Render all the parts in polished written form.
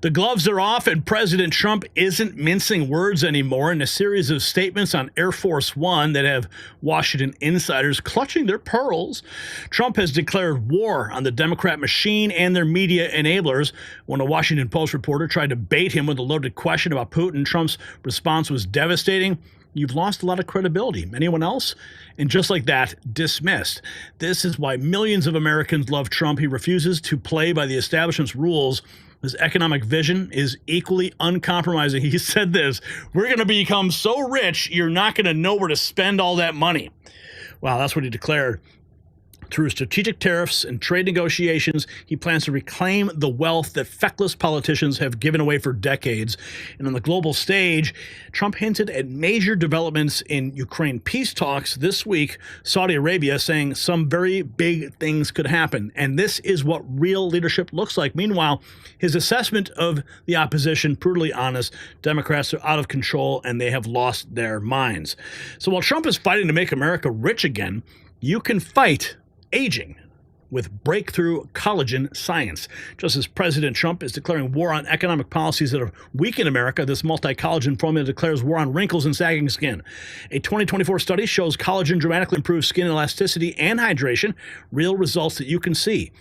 The gloves are off, and President Trump isn't mincing words anymore in a series of statements on Air Force One that have Washington insiders clutching their pearls. Trump has declared war on the Democrat machine and their media enablers. When a Washington Post reporter tried to bait him with a loaded question about Putin, Trump's response was devastating. You've lost a lot of credibility. Anyone else? And just like that, dismissed. This is why millions of Americans love Trump. He refuses to play by the establishment's rules. His economic vision is equally uncompromising. He said this: we're going to become so rich, you're not going to know where to spend all that money. Wow, that's what he declared. Through strategic tariffs and trade negotiations, he plans to reclaim the wealth that feckless politicians have given away for decades. And on the global stage, Trump hinted at major developments in Ukraine peace talks this week, Saudi Arabia saying some very big things could happen. And this is what real leadership looks like. Meanwhile, his assessment of the opposition, brutally honest: Democrats are out of control and they have lost their minds. So while Trump is fighting to make America rich again, you can fight aging with breakthrough collagen science. Just as President Trump is declaring war on economic policies that have weakened America, this multi-collagen formula declares war on wrinkles and sagging skin. A 2024 study shows collagen dramatically improves skin elasticity and hydration, real results that you can see.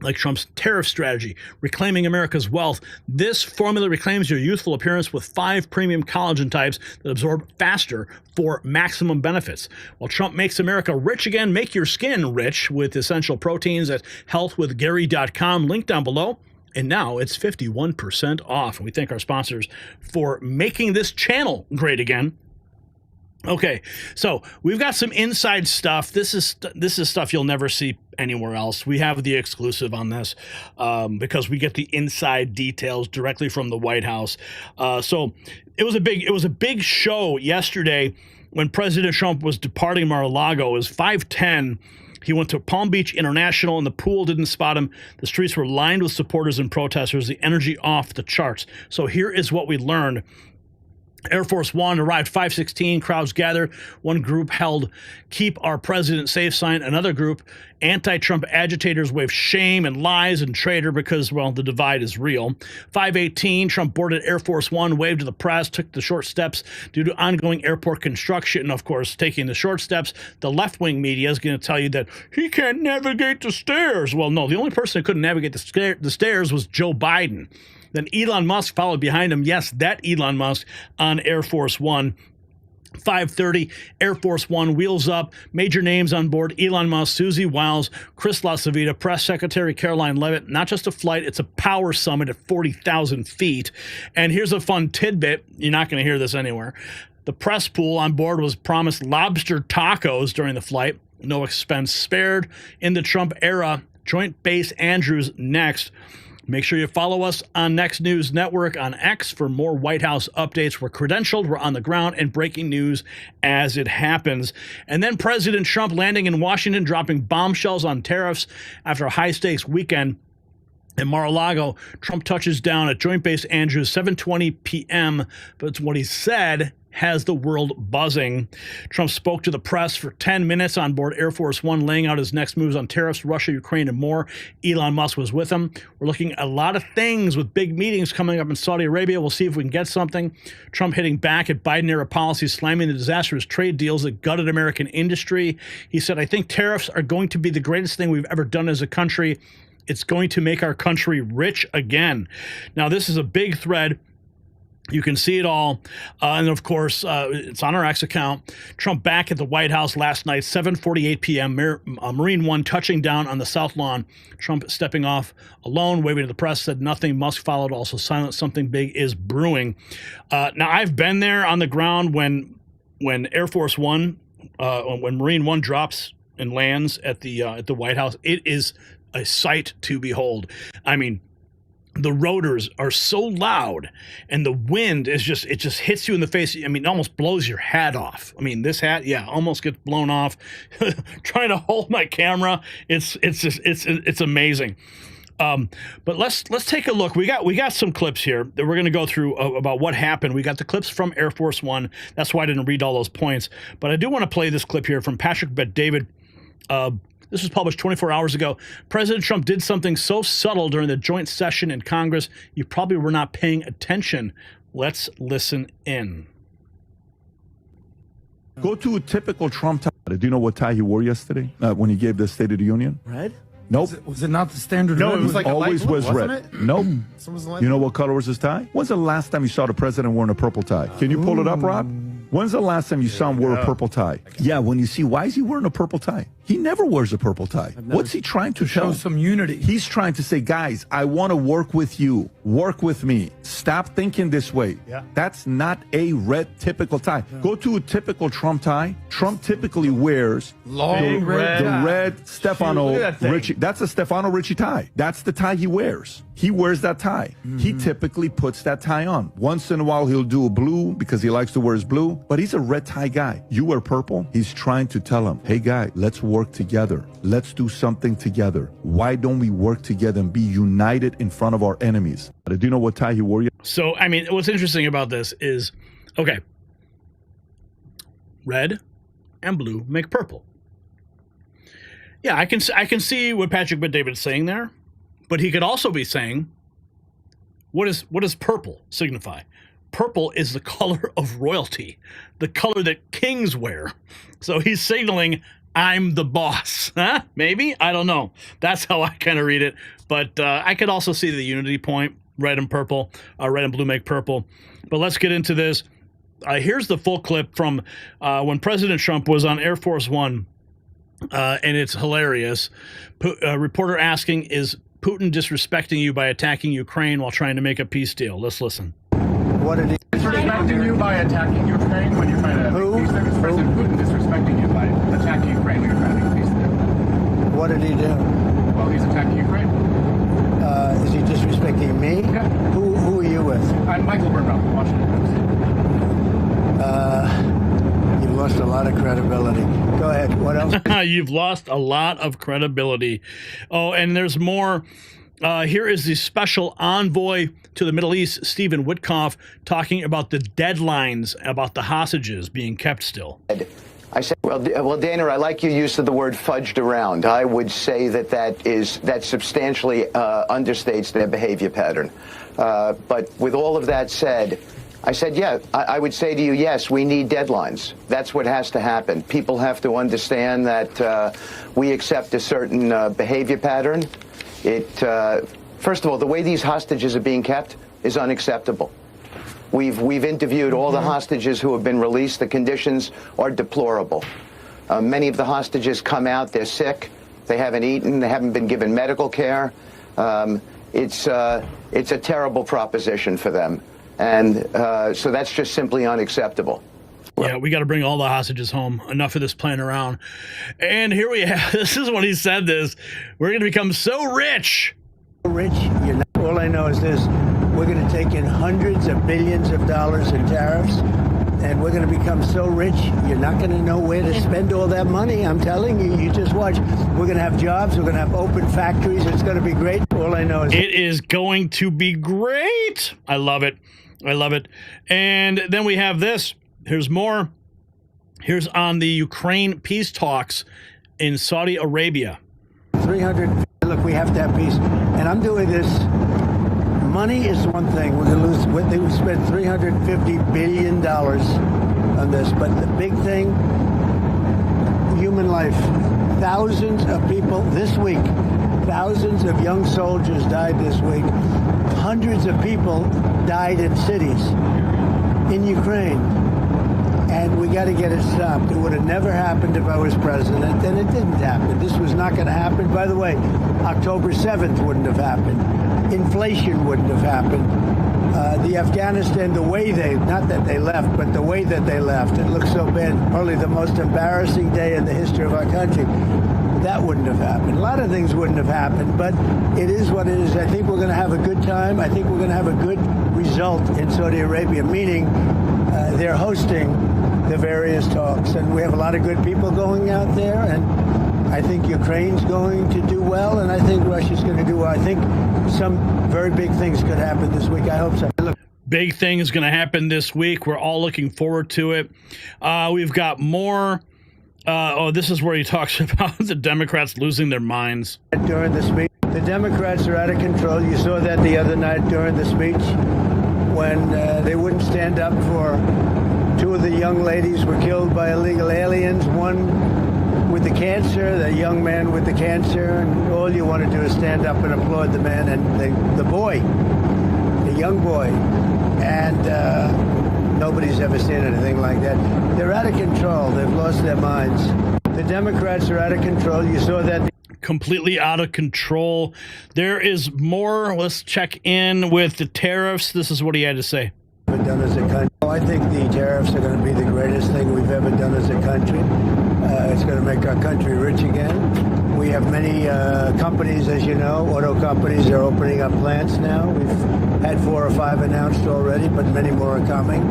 Like Trump's tariff strategy, reclaiming America's wealth, this formula reclaims your youthful appearance with 5 premium collagen types that absorb faster for maximum benefits. While Trump makes America rich again, make your skin rich with essential proteins at healthwithgary.com, link down below. And now it's 51% off. And we thank our sponsors for making this channel great again. Okay, so we've got some inside stuff. This is stuff you'll never see anywhere else. We have the exclusive on this because we get the inside details directly from the White House. So it was a big show yesterday when President Trump was departing Mar-a-Lago. It was 5:10. He went to Palm Beach International, and the pool didn't spot him. The streets were lined with supporters and protesters. The energy off the charts. So here is what we learned. Air Force One arrived 5:16. Crowds gathered. One group held "Keep Our President Safe" sign. Another group, anti-Trump agitators, waved shame and lies and traitor because, well, the divide is real. 5:18, Trump boarded Air Force One, waved to the press, took the short steps due to ongoing airport construction. And, of course, taking the short steps, the left-wing media is going to tell you that he can't navigate the stairs. Well, no, the only person who couldn't navigate the stairs was Joe Biden. Then Elon Musk followed behind him. Yes, that Elon Musk on Air Force One. 5:30, Air Force One wheels up. Major names on board: Elon Musk, Susie Wiles, Chris LaCivita, Press Secretary Caroline Leavitt. Not just a flight, it's a power summit at 40,000 feet. And here's a fun tidbit. You're not going to hear this anywhere. The press pool on board was promised lobster tacos during the flight. No expense spared. In the Trump era, Joint Base Andrews next. Make sure you follow us on Next News Network on X for more White House updates. We're credentialed, we're on the ground, and breaking news as it happens. And then President Trump landing in Washington, dropping bombshells on tariffs after a high-stakes weekend in Mar-a-Lago. Trump touches down at Joint Base Andrews, 7:20 p.m., but what he said has the world buzzing. Trump spoke to the press for 10 minutes on board Air Force One, laying out his next moves on tariffs, Russia, Ukraine, and more. Elon Musk was with him. We're looking at a lot of things with big meetings coming up in Saudi Arabia. We'll see if we can get something. Trump hitting back at Biden-era policies, slamming the disastrous trade deals that gutted American industry. He said, "I think tariffs are going to be the greatest thing we've ever done as a country. It's going to make our country rich again." Now, this is a big thread. You can see it all. And, of course, it's on our X account. Trump back at the White House last night, 7:48 p.m., Marine One touching down on the South Lawn. Trump stepping off alone, waving to the press, said nothing. Musk followed, also silent. Something big is brewing. Now, I've been there on the ground when Air Force One, when Marine One drops and lands at the White House. It is a sight to behold. I mean, the rotors are so loud and the wind is just hits you in the face. I mean, it almost blows your hat off. I mean, this hat, yeah, almost gets blown off. Trying to hold my camera. It's amazing. But let's take a look. We got some clips here that we're going to go through about what happened. We got the clips from Air Force One. That's why I didn't read all those points. But I do want to play this clip here from Patrick Bet-David. This was published 24 hours ago. President Trump did something so subtle during the joint session in Congress, you probably were not paying attention. Let's listen in. Go to a typical Trump tie. Do you know what tie he wore yesterday when he gave the State of the Union? Red? Nope. Was it not the standard No, red? it was like a Always light blue, was wasn't red. it? Nope. You know what color was his tie? When's the last time you saw the president wearing a purple tie? Can you pull it up, Rob? When's the last time you saw him wear a purple tie? Yeah, when you see, why is he wearing a purple tie? He never wears a purple tie. What's he trying to show tell? some unity. He's trying to say, guys, I want to work with you. Work with me. Stop thinking this way. Yeah. That's not a red typical tie. Go to a typical Trump tie. Trump typically wears Long red the tie. red Stefano Look at that thing. Ricci. That's a Stefano Ricci tie. That's the tie he wears. He wears that tie. He typically puts that tie on. Once in a while, he'll do a blue because he likes to wear his blue, but he's a red tie guy. You wear purple. He's trying to tell him, hey, guy, let's work together. Let's do something together. Why don't we work together and be united in front of our enemies? Do you know what tie he wore? So, I mean, what's interesting about this is, okay, red and blue make purple. Yeah, I can see what Patrick Bet-David's saying there, but he could also be saying, what does purple signify? Purple is the color of royalty, the color that kings wear. So he's signaling, I'm the boss. Huh? Maybe? I don't know. That's how I kind of read it. But I could also see the unity point, red and purple, red and blue make purple. But let's get into this. Here's the full clip from when President Trump was on Air Force One, and it's hilarious. Reporter asking, is Putin disrespecting you by attacking Ukraine while trying to make a peace deal? Let's listen. What did he? Disrespecting you by attacking Ukraine when you're trying to make peace deal. Is President Putin disrespecting you by attacking Ukraine when you're trying to make peace deal? What did he do? Well, he's attacking Ukraine. Is he disrespecting me? Yeah. Who are you with? I'm Michael Burnell, Washington Post. You've lost a lot of credibility. Go ahead. What else? You've lost a lot of credibility. Oh, and there's more. Here is the special envoy to the Middle East, Stephen Witkoff, talking about the deadlines about the hostages being kept still. I said, well, Dana, I like your use of the word fudged around. I would say that substantially understates their behavior pattern. But with all of that said, I said, yeah, I would say to you, yes, we need deadlines. That's what has to happen. People have to understand that we accept a certain behavior pattern. First of all, the way these hostages are being kept is unacceptable. We've interviewed all the hostages who have been released. The conditions are deplorable. Many of the hostages come out, they're sick, they haven't eaten, they haven't been given medical care. It's a terrible proposition for them. And so that's just simply unacceptable. Yeah, we got to bring all the hostages home. Enough of this playing around. And here we have, this is when he said this, we're going to become so rich. Rich, you're not. All I know is this. We're going to take in hundreds of billions of dollars in tariffs, and we're going to become so rich, you're not going to know where to spend all that money. I'm telling you, you just watch. We're going to have jobs. We're going to have open factories. It's going to be great. All I know is it is going to be great. I love it. I love it. And then we have this. Here's more. Here's on the Ukraine peace talks in Saudi Arabia. 300. Look, we have to have peace. And I'm doing this. Money is one thing. We're going to lose. They would spend $350 billion on this. But the big thing, human life. Thousands of people this week. Thousands of young soldiers died this week. Hundreds of people died in cities in Ukraine. And we got to get it stopped. It would have never happened if I was president, and it didn't happen. This was not going to happen. By the way, October 7th wouldn't have happened. Inflation wouldn't have happened. The Afghanistan, the way not that they left, but the way that they left, it looks so bad. Probably the most embarrassing day in the history of our country. That wouldn't have happened. A lot of things wouldn't have happened, but it is what it is. I think we're going to have a good time. I think we're going to have a good result in Saudi Arabia, meaning they're hosting the various talks. And we have a lot of good people going out there. And I think Ukraine's going to do well. And I think Russia's going to do well. I think some very big things could happen this week. I hope so. Look. Big thing is going to happen this week. We're all looking forward to it. We've got more This is where he talks about the Democrats losing their minds. During the speech, the Democrats are out of control. You saw that the other night during the speech when they wouldn't stand up for two of the young ladies were killed by illegal aliens. One with the cancer, the young man with the cancer, and all you want to do is stand up and applaud the man and the boy, the young boy, and nobody's ever seen anything like that. They're out of control. They've lost their minds. The Democrats are out of control. You saw that. Completely out of control. There is more. Let's check in with the tariffs. This is what he had to say. Done as a country. I think the tariffs are going to be the greatest thing we've ever done as a country. It's going to make our country rich again. We have many companies, as you know, auto companies are opening up plants now. We've had 4 or 5 announced already, but many more are coming.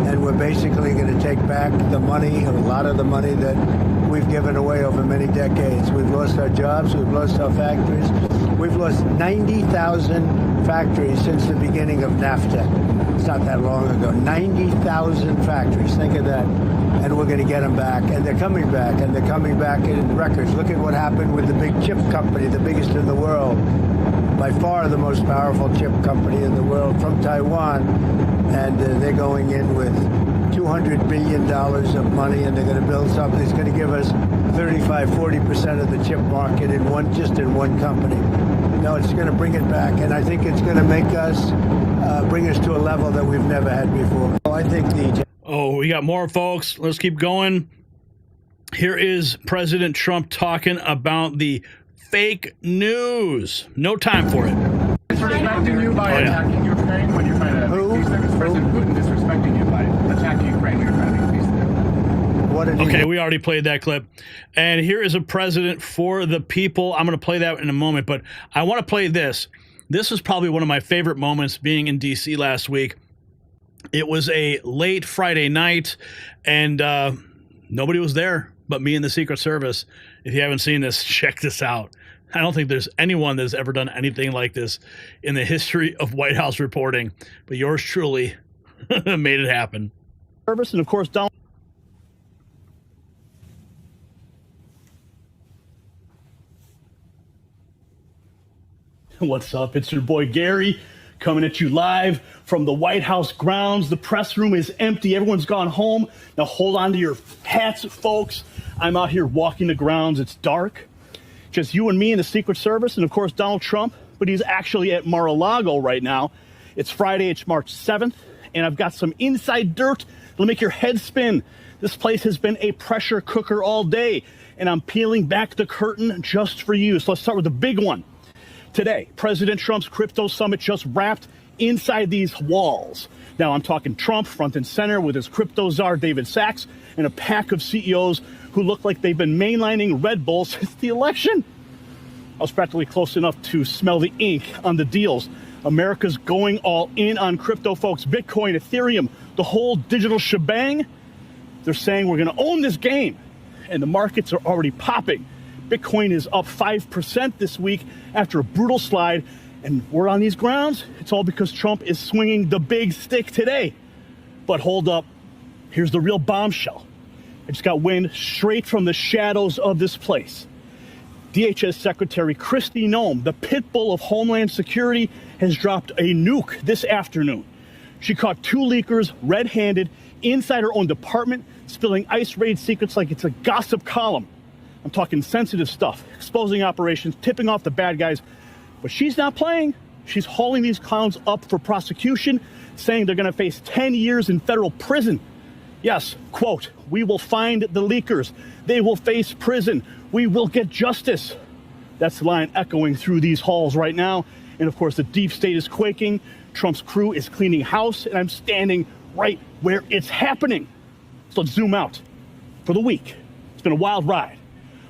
And we're basically going to take back the money, a lot of the money that we've given away over many decades. We've lost our jobs, we've lost our factories. We've lost 90,000 factories since the beginning of NAFTA. It's not that long ago. 90,000 factories, think of that. And we're going to get them back. And they're coming back, and they're coming back in records. Look at what happened with the big chip company, the biggest in the world. By far the most powerful chip company in the world from Taiwan. And they're going in with $200 billion of money, and they're going to build something that's going to give us 35-40% of the chip market in one company. No, it's going to bring it back, and I think it's going to make us bring us to a level that we've never had before. I think the we got more, folks. Let's keep going. Here is President Trump talking about the fake news. No time for it. Disrespecting you by attacking Ukraine when you're trying to make peace there. It's President Putin disrespecting you by attacking Ukraine when you're trying to make peace there. Okay, we already played that clip. And here is a president for the people. I'm going to play that in a moment, but I want to play this. This is probably one of my favorite moments being in D.C. last week. It was a late Friday night, and nobody was there but me and the Secret Service. If you haven't seen this, check this out. I don't think there's anyone that's ever done anything like this in the history of White House reporting, but yours truly made it happen. Service, and of course, Donald. What's up? It's your boy Gary coming at you live from the White House grounds. The press room is empty. Everyone's gone home. Now hold on to your hats, folks. I'm out here walking the grounds. It's dark. Just you and me and the Secret Service, and of course Donald Trump, but he's actually at Mar-a-Lago right now. It's Friday, it's March 7th, and I've got some inside dirt that'll make your head spin. This place has been a pressure cooker all day, and I'm peeling back the curtain just for you. So let's start with the big one. Today, President Trump's crypto summit just wrapped inside these walls. Now I'm talking Trump front and center with his crypto czar David Sachs and a pack of CEOs who look like they've been mainlining Red Bull since the election. I was practically close enough to smell the ink on the deals. America's going all in on crypto, folks. Bitcoin, Ethereum, the whole digital shebang. They're saying we're going to own this game, and the markets are already popping. Bitcoin is up 5% this week after a brutal slide, and we're on these grounds. It's all because Trump is swinging the big stick today. But hold up, here's the real bombshell. I just got wind straight from the shadows of this place. DHS Secretary Kristi Noem, the pit bull of Homeland Security, has dropped a nuke this afternoon. She caught 2 leakers red-handed inside her own department, spilling ICE raid secrets like it's a gossip column. I'm talking sensitive stuff, exposing operations, tipping off the bad guys. But she's not playing. She's hauling these clowns up for prosecution, saying they're going to face 10 years in federal prison. Yes, quote, "We will find the leakers. They will face prison. We will get justice." That's the line echoing through these halls right now. And of course, the deep state is quaking. Trump's crew is cleaning house, and I'm standing right where it's happening. So let's zoom out. For the week, it's been a wild ride.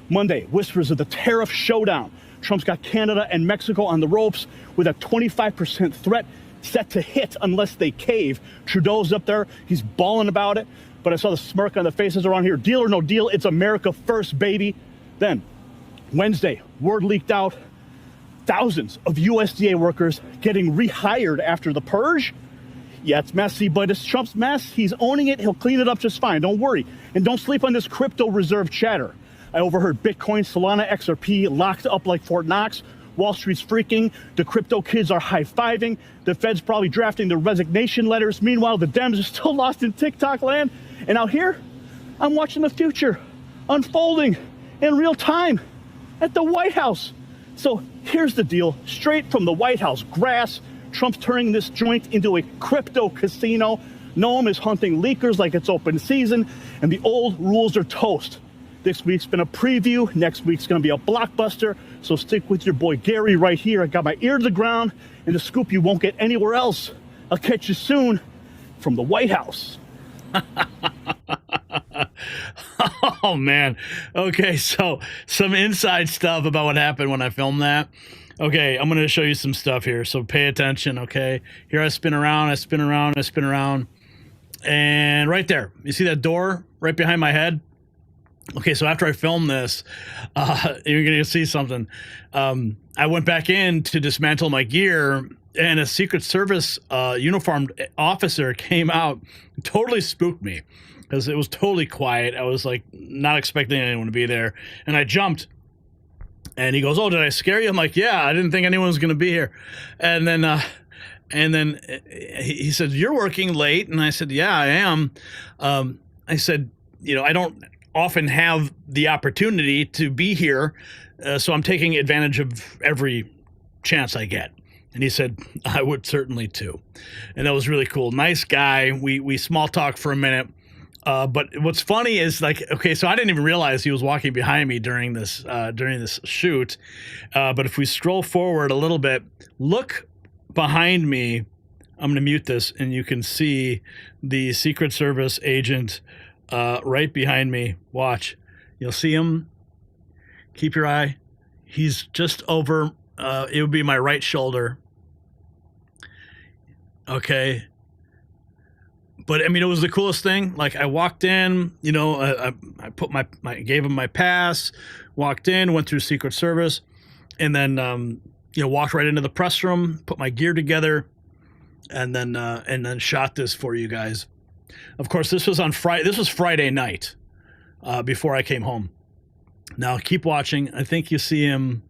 Monday, whispers of the tariff showdown. Trump's got Canada and Mexico on the ropes with a 25% threat set to hit unless they cave. Trudeau's up there. He's bawling about it. But I saw the smirk on the faces around here. Deal or no deal, it's America first, baby. Then, Wednesday, word leaked out. Thousands of USDA workers getting rehired after the purge. Yeah, it's messy, but it's Trump's mess. He's owning it. He'll clean it up just fine. Don't worry. And don't sleep on this crypto reserve chatter. I overheard Bitcoin, Solana, XRP locked up like Fort Knox. Wall Street's freaking. The crypto kids are high-fiving. The Fed's probably drafting their resignation letters. Meanwhile, the Dems are still lost in TikTok land. And out here, I'm watching the future unfolding in real time at the White House. So here's the deal. Straight from the White House grass, Trump's turning this joint into a crypto casino. Noam is hunting leakers like it's open season, and the old rules are toast. This week's been a preview. Next week's going to be a blockbuster. So stick with your boy Gary right here. I got my ear to the ground, and the scoop you won't get anywhere else. I'll catch you soon from the White House. Oh, man. Okay, so some inside stuff about what happened when I filmed that. Okay, I'm going to show you some stuff here, so pay attention, okay? Here I spin around, I spin around, I spin around. And right there, you see that door right behind my head? Okay, so after I filmed this, you're going to see something. I went back in to dismantle my gear, and a Secret Service uniformed officer came out, totally spooked me, because it was totally quiet. I was like not expecting anyone to be there, and I jumped. And he goes, "Oh, did I scare you?" I'm like, "Yeah, I didn't think anyone was going to be here." And then he said, "You're working late," and I said, "Yeah, I am." I said, "You know, I don't often have the opportunity to be here, so I'm taking advantage of every chance I get." And he said, "I would certainly too." And that was really cool. Nice guy. We small talked for a minute. But what's funny is, like, okay, so I didn't even realize he was walking behind me during this shoot. But if we scroll forward a little bit, look behind me. I'm going to mute this, and you can see the Secret Service agent right behind me. Watch. You'll see him. Keep your eye. He's just over. It would be my right shoulder. Okay. But I mean, it was the coolest thing. Like, I walked in, you know, I put my gave him my pass, walked in, went through Secret Service, and then you know, walked right into the press room, put my gear together, and then shot this for you guys. Of course, this was on Friday. This was Friday night, before I came home. Now keep watching. I think you see him.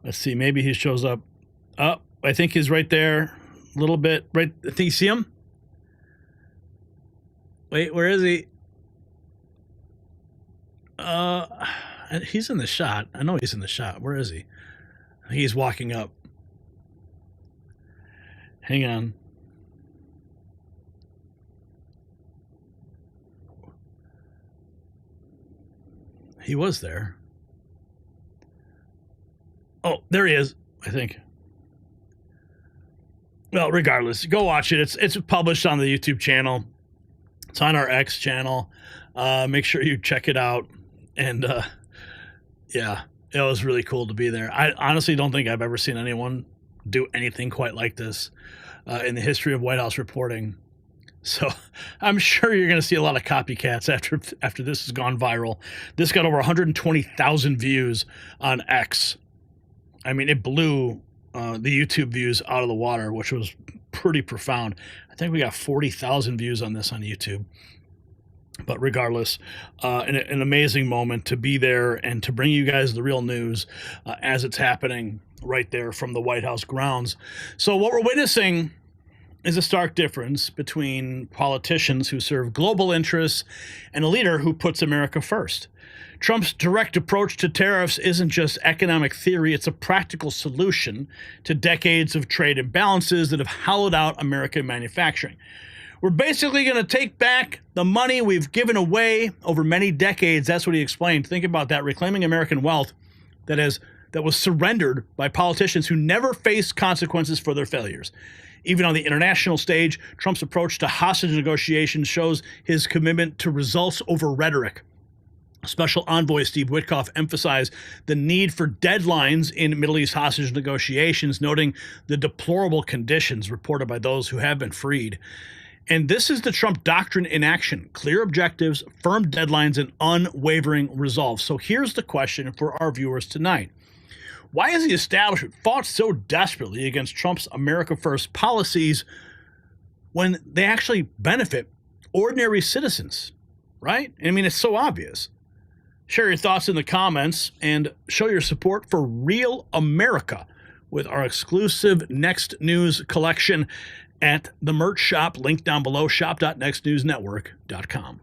Let's see. Maybe he shows up. Oh, I think he's right there, a little bit. Right. I think you see him. Wait, where is he? He's in the shot. I know he's in the shot. Where is he? He's walking up. Hang on. He was there. Oh, there he is, I think. Well, regardless, go watch it. It's published on the YouTube channel. It's on our X channel. Make sure you check it out. And yeah, it was really cool to be there. I honestly don't think I've ever seen anyone do anything quite like this in the history of White House reporting. So I'm sure you're going to see a lot of copycats after this has gone viral. This got over 120,000 views on X. I mean, it blew the YouTube views out of the water, which was pretty profound. I think we got 40,000 views on this on YouTube. But regardless, an amazing moment to be there and to bring you guys the real news as it's happening right there from the White House grounds. So what we're witnessing is a stark difference between politicians who serve global interests and a leader who puts America first. Trump's direct approach to tariffs isn't just economic theory, it's a practical solution to decades of trade imbalances that have hollowed out American manufacturing. We're basically going to take back the money we've given away over many decades. That's what he explained. Think about that, reclaiming American wealth that was surrendered by politicians who never faced consequences for their failures. Even on the international stage, Trump's approach to hostage negotiations shows his commitment to results over rhetoric. Special Envoy Steve Witkoff emphasized the need for deadlines in Middle East hostage negotiations, noting the deplorable conditions reported by those who have been freed. And this is the Trump doctrine in action: clear objectives, firm deadlines, and unwavering resolve. So here's the question for our viewers tonight. Why has the establishment fought so desperately against Trump's America First policies when they actually benefit ordinary citizens, right? I mean, it's so obvious. Share your thoughts in the comments and show your support for real America with our exclusive Next News collection at the merch shop, link down below, shop.nextnewsnetwork.com.